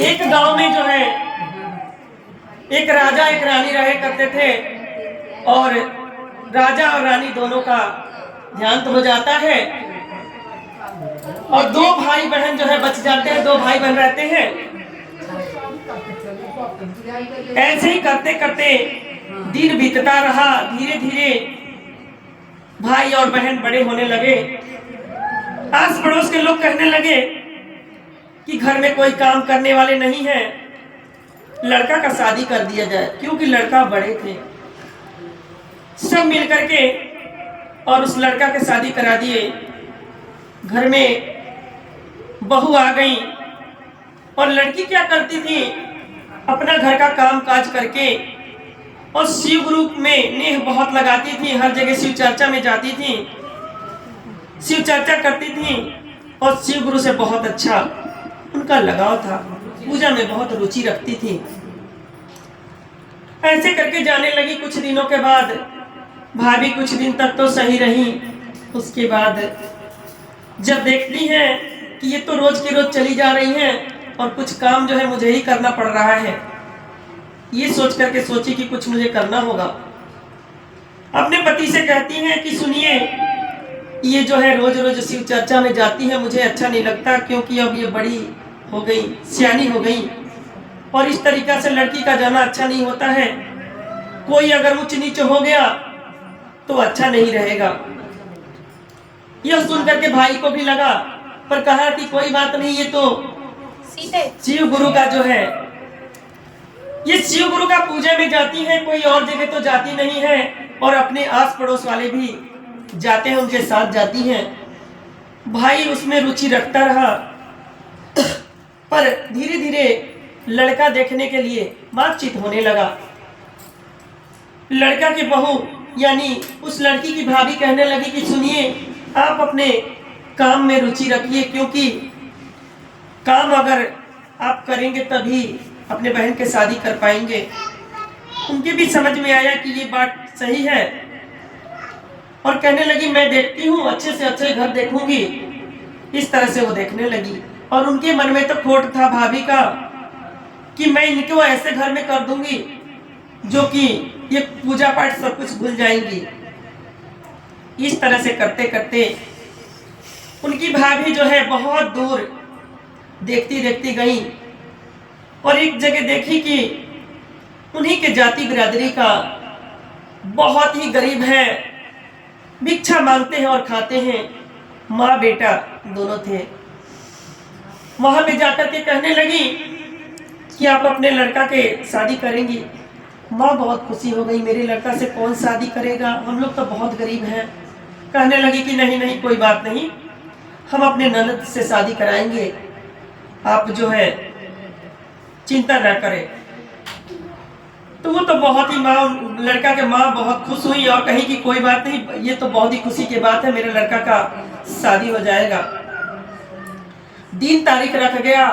एक गांव में जो है एक राजा एक रानी रहे करते थे, और राजा और रानी दोनों का देहांत हो जाता है और दो भाई बहन जो है बच जाते हैं, दो भाई बहन रहते हैं। ऐसे ही करते करते दिन बीतता रहा, धीरे धीरे भाई और बहन बड़े होने लगे। आस पड़ोस के लोग कहने लगे कि घर में कोई काम करने वाले नहीं है, लड़का का शादी कर दिया जाए, क्योंकि लड़का बड़े थे। सब मिल करके और उस लड़का के शादी करा दिए। घर में बहू आ गई और लड़की क्या करती थी, अपना घर का काम काज करके और शिव गुरु में नेह बहुत लगाती थी, हर जगह शिव चर्चा में जाती थी, शिव चर्चा करती थी और शिव गुरु से बहुत अच्छा उनका लगाव था, पूजा में बहुत रुचि रखती थी। ऐसे करके जाने लगी। कुछ दिनों के बाद भाभी कुछ दिन तक तो सही रही, उसके बाद जब देखती है कि ये तो रोज की रोज चली जा रही है और कुछ काम जो है मुझे ही करना पड़ रहा है, ये सोच करके सोची कि कुछ मुझे करना होगा। अपने पति से कहती हैं कि सुनिए, ये जो है रोज रोज शिव चर्चा में जाती है, मुझे अच्छा नहीं लगता, क्योंकि अब ये बड़ी हो गई, सियानी हो गई, और इस तरीका से लड़की का जाना अच्छा नहीं होता है। कोई अगर ऊंच नीच हो गया तो अच्छा नहीं रहेगा। यह सुनकर के भाई को भी लगा, पर कहा कि कोई बात नहीं, ये तो शिव गुरु का जो है, ये शिव गुरु का पूजा में जाती है, कोई और जगह तो जाती नहीं है, और अपने आस पड़ोस वाले भी जाते हैं, उनके साथ जाती हैं। भाई उसमें रुचि रखता रहा, पर धीरे धीरे लड़का देखने के लिए बातचीत होने लगा। लड़का की बहू यानी उस लड़की की भाभी कहने लगी कि सुनिए, आप अपने काम में रुचि रखिए, क्योंकि काम अगर आप करेंगे तभी अपने बहन के शादी कर पाएंगे। उनके भी समझ में आया कि ये बात सही है, और कहने लगी मैं देखती हूँ, अच्छे से अच्छे घर देखूंगी। इस तरह से वो देखने लगी, और उनके मन में तो खोट था भाभी का कि मैं इनको ऐसे घर में कर दूंगी जो कि ये पूजा पाठ सब कुछ भूल जाएंगी। इस तरह से करते करते उनकी भाभी जो है बहुत दूर देखती देखती गई, और एक जगह देखी कि उन्हीं के जाति बिरादरी का बहुत ही गरीब है, भिक्षा मांगते हैं और खाते हैं, माँ बेटा दोनों थे। वहां पे जाकर के कहने लगी कि आप अपने लड़का के शादी करेंगी। माँ बहुत खुशी हो गई, मेरे लड़का से कौन शादी करेगा, हम लोग तो बहुत गरीब हैं। कहने लगी कि नहीं नहीं, कोई बात नहीं, हम अपने ननद से शादी कराएंगे, आप जो है चिंता न करें। तो वो तो बहुत ही लड़का के माँ बहुत खुश हुई और कही कि कोई बात नहीं, ये तो बहुत ही खुशी की बात है, मेरे लड़का का शादी हो जाएगा। दिन तारीख रख गया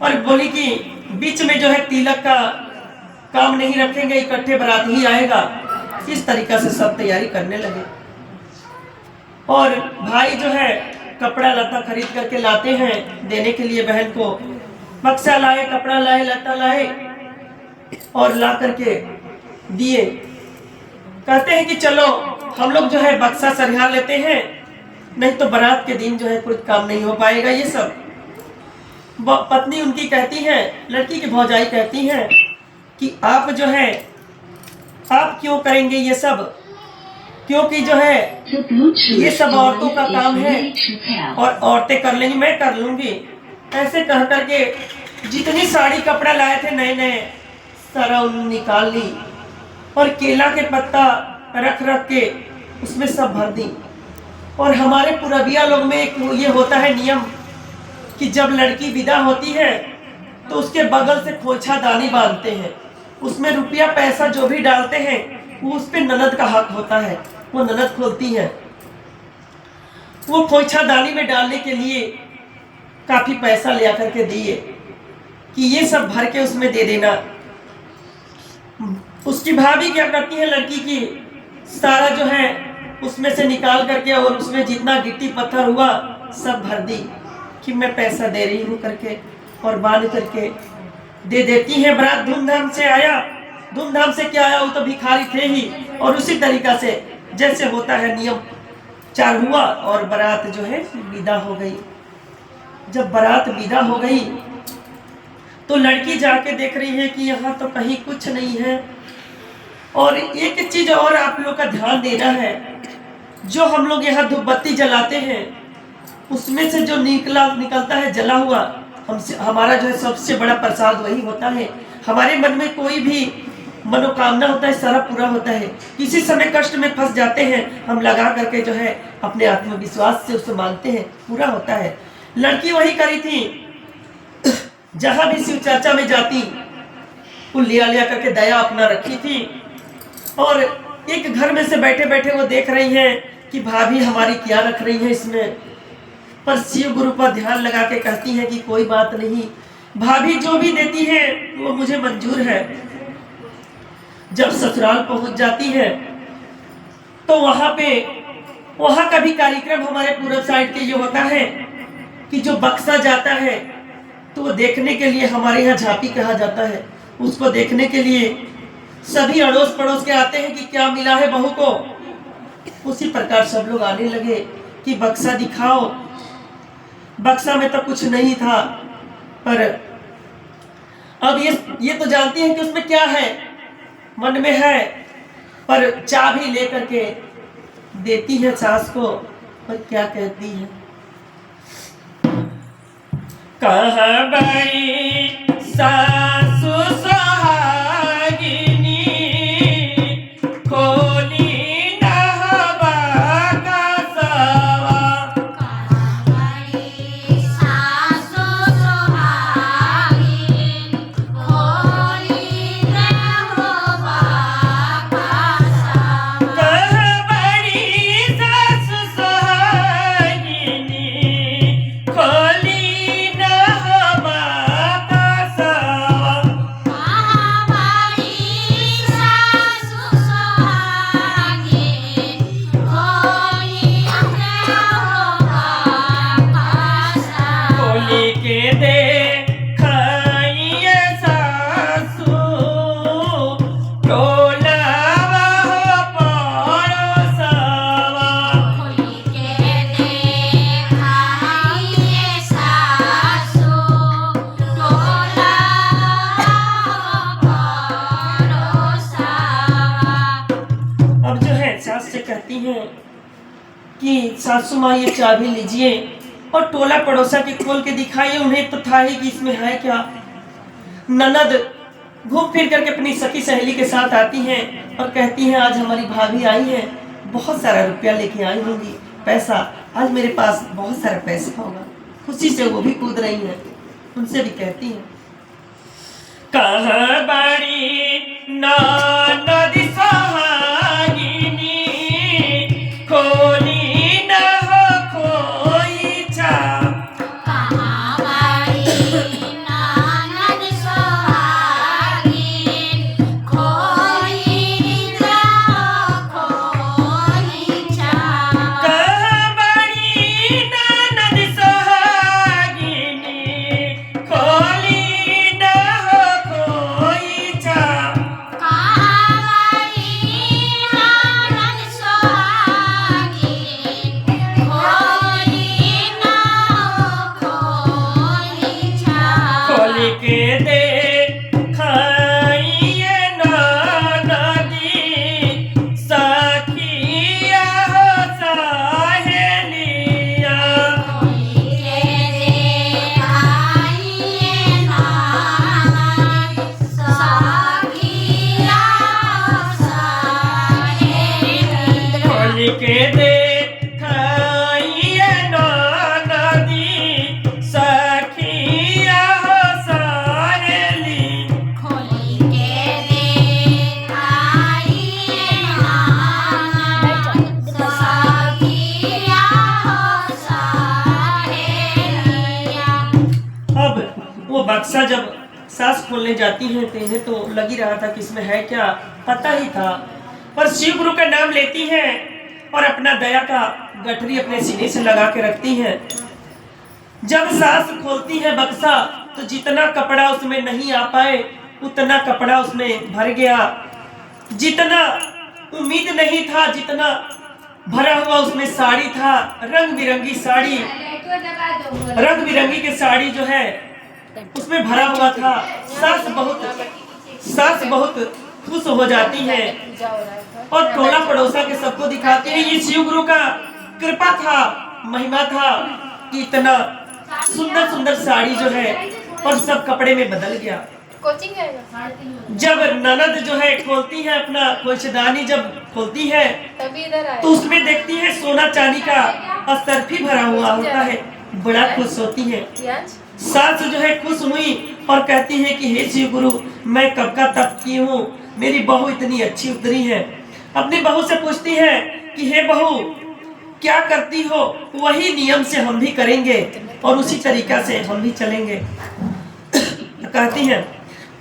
और बोली कि बीच में जो है तिलक का काम नहीं रखेंगे, इकट्ठे बारात ही आएगा। इस तरीका से सब तैयारी करने लगे, और भाई जो है कपड़ा लता खरीद करके लाते हैं देने के लिए बहन को। बक्सा लाए, कपड़ा लाए, लता लाए और ला करके दिए। कहते हैं कि चलो हम लोग जो है बक्सा सरिया लेते हैं, नहीं तो बारात के दिन जो है कुछ काम नहीं हो पाएगा। ये सब पत्नी उनकी कहती है, लड़की की भौजाई कहती है कि आप जो है आप क्यों करेंगे ये सब, क्योंकि जो है ये सब औरतों का काम है और औरतें कर लेंगी, मैं कर लूंगी। ऐसे कह करके जितनी साड़ी कपड़ा लाए थे नए नए सारा निकाल ली, और केला के पत्ता रख रख के उसमें सब भर दी। और हमारे पुरबिया लोग में एक ये होता है नियम कि जब लड़की विदा होती है तो उसके बगल से खोछा दानी बांधते हैं, उसमें रुपया पैसा जो भी डालते हैं वो उस पे ननद का हक होता है, वो ननद खोलती है। वो खोछा दानी में डालने के लिए काफी पैसा ले आकर के दिए कि ये सब भर के उसमें दे देना। उसकी भाभी क्या करती है, लड़की की सारा जो है उसमें से निकाल करके और उसमें जितना गिट्टी पत्थर हुआ सब भर दी कि मैं पैसा दे रही हूँ करके। और बांध करके दे देती हैं। बारात धूमधाम से आया, धूमधाम से क्या आया, वो तो भिखारी थे ही। और उसी तरीका से जैसे होता है नियम चार हुआ और बारात जो है विदा हो गई। जब बारात विदा हो गई तो लड़की जाके देख रही है कि यहाँ तो कहीं कुछ नहीं है। और एक चीज और आप लोग का ध्यान देना है, जो हम लोग यहाँ धूप बत्ती जलाते हैं उसमें से जो निकलता है जला हुआ, हमारा जो है सबसे बड़ा प्रसाद वही होता है। हमारे मन में कोई भी मनोकामना होता है सारा पूरा होता है। किसी समय कष्ट में फंस जाते हैं, हम लगा करके जो है अपने आत्मविश्वास से उसे मानते हैं, पूरा होता है। लड़की वही करी थी, जहां भी शिव चर्चा में जाती वो लिया करके दया अपना रखी थी। और एक घर में से बैठे बैठे वो देख रही हैं कि भाभी हमारी क्या रख रही है इसमें। पर शिव गुरु पर ध्यान लगा के कहती है कि कोई बात नहीं, भाभी जो भी देती है वो मुझे मंजूर है। जब ससुराल पहुंच जाती है तो वहां का भी कार्यक्रम हमारे पूर्व साइड के ये होता है कि जो बक्सा जाता है तो वो देखने के लिए, हमारे यहाँ झांपी कहा जाता है, उसको देखने के लिए सभी अड़ोस पड़ोस के आते हैं कि क्या मिला है बहू को। उसी प्रकार सब लोग आने लगे कि बक्सा दिखाओ। बक्सा में तो कुछ नहीं था, पर अब ये तो जानती है कि उसमें क्या है, मन में है। पर चाबी लेकर के देती है सास को, पर क्या कहती है, कहाँ बड़ी सासु सुहागिनी खोली नहवा का सवा। कहाँ बड़ी सासु सुहागिनी खोली नहवा का सवा। कहाँ बड़ी सासु सुहागिनी खोली कहती हैं कि सासू माँ ये चाबी लीजिए और टोला पड़ोसा के खोल के दिखाइए। उन्हें तो था ही कि इसमें है क्या। ननद घूम फिर करके अपनी सखी सहेली के साथ आती हैं और कहती हैं आज हमारी भाभी आई है, बहुत सारा रुपया लेके आई होंगी, पैसा, आज मेरे पास बहुत सारा पैसा होगा। खुशी से वो भी कूद रही हैं। उनसे भी कहती हैं, कहाँ बड़ी ननद सुहागिनी खोली न हो खोई छा। कहाँ बड़ी ननद सुहागिनी खोली न हो खोई छा। कहाँ बड़ी ननद सुहागिनी खोली न हो खोई छा। खोली के दे खाइए नदी सखिया हो सहेलिया। खोली के दे खाइए नदी सखिया हो सहेली। अब वो बक्सा जब सास खोलने जाती हैं तो इन्हें तो लगी रहा था कि इसमें है क्या, पता ही था। पर शिव गुरु का नाम लेती हैं और अपना दया का गठरी अपने सीने से लगा के रखती हैं। जब सास खोलती है बक्सा तो जितना कपड़ा उसमें नहीं आ पाए उतना कपड़ा उसमें भर गया। जितना उम्मीद नहीं था जितना भरा हुआ उसमें साड़ी था, रंग बिरंगी साड़ी, रंग बिरंगी की साड़ी जो है उसमें भरा हुआ था। सास बहुत खुश हो जाती है और टोला पड़ोसा के सबको दिखाती है। ये शिव गुरु का कृपा था, महिमा था कि इतना सुंदर सुंदर साड़ी जो है और सब कपड़े में बदल गया। जब ननद जो है खोलती है अपना कोचदानी, जब खोलती है तो उसमें देखती है सोना चांदी का अस्तरफी भरा हुआ होता है। बड़ा खुश होती है। सास जो है खुश हुई और कहती है कि हे शिव गुरु, मैं कब का तप की हूँ, मेरी बहू इतनी अच्छी उतरी है। अपनी बहू से पूछती है कि हे बहू क्या करती हो, वही नियम से हम भी करेंगे और उसी तरीका से हम भी चलेंगे। कहती हैं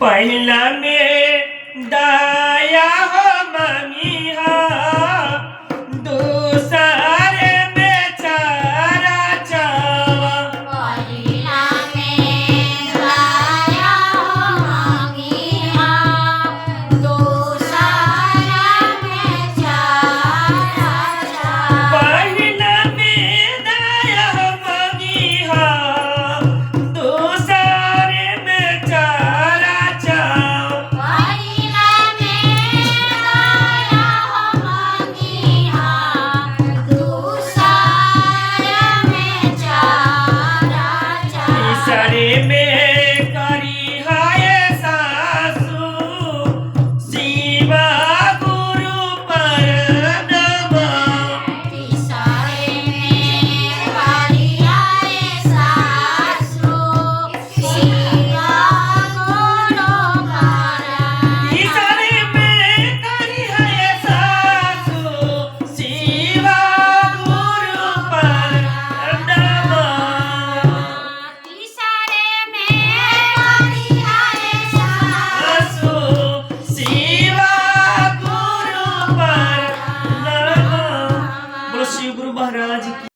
पहला में दाया हो ममिहा, दूसरे में चारा चावा। तीसरे में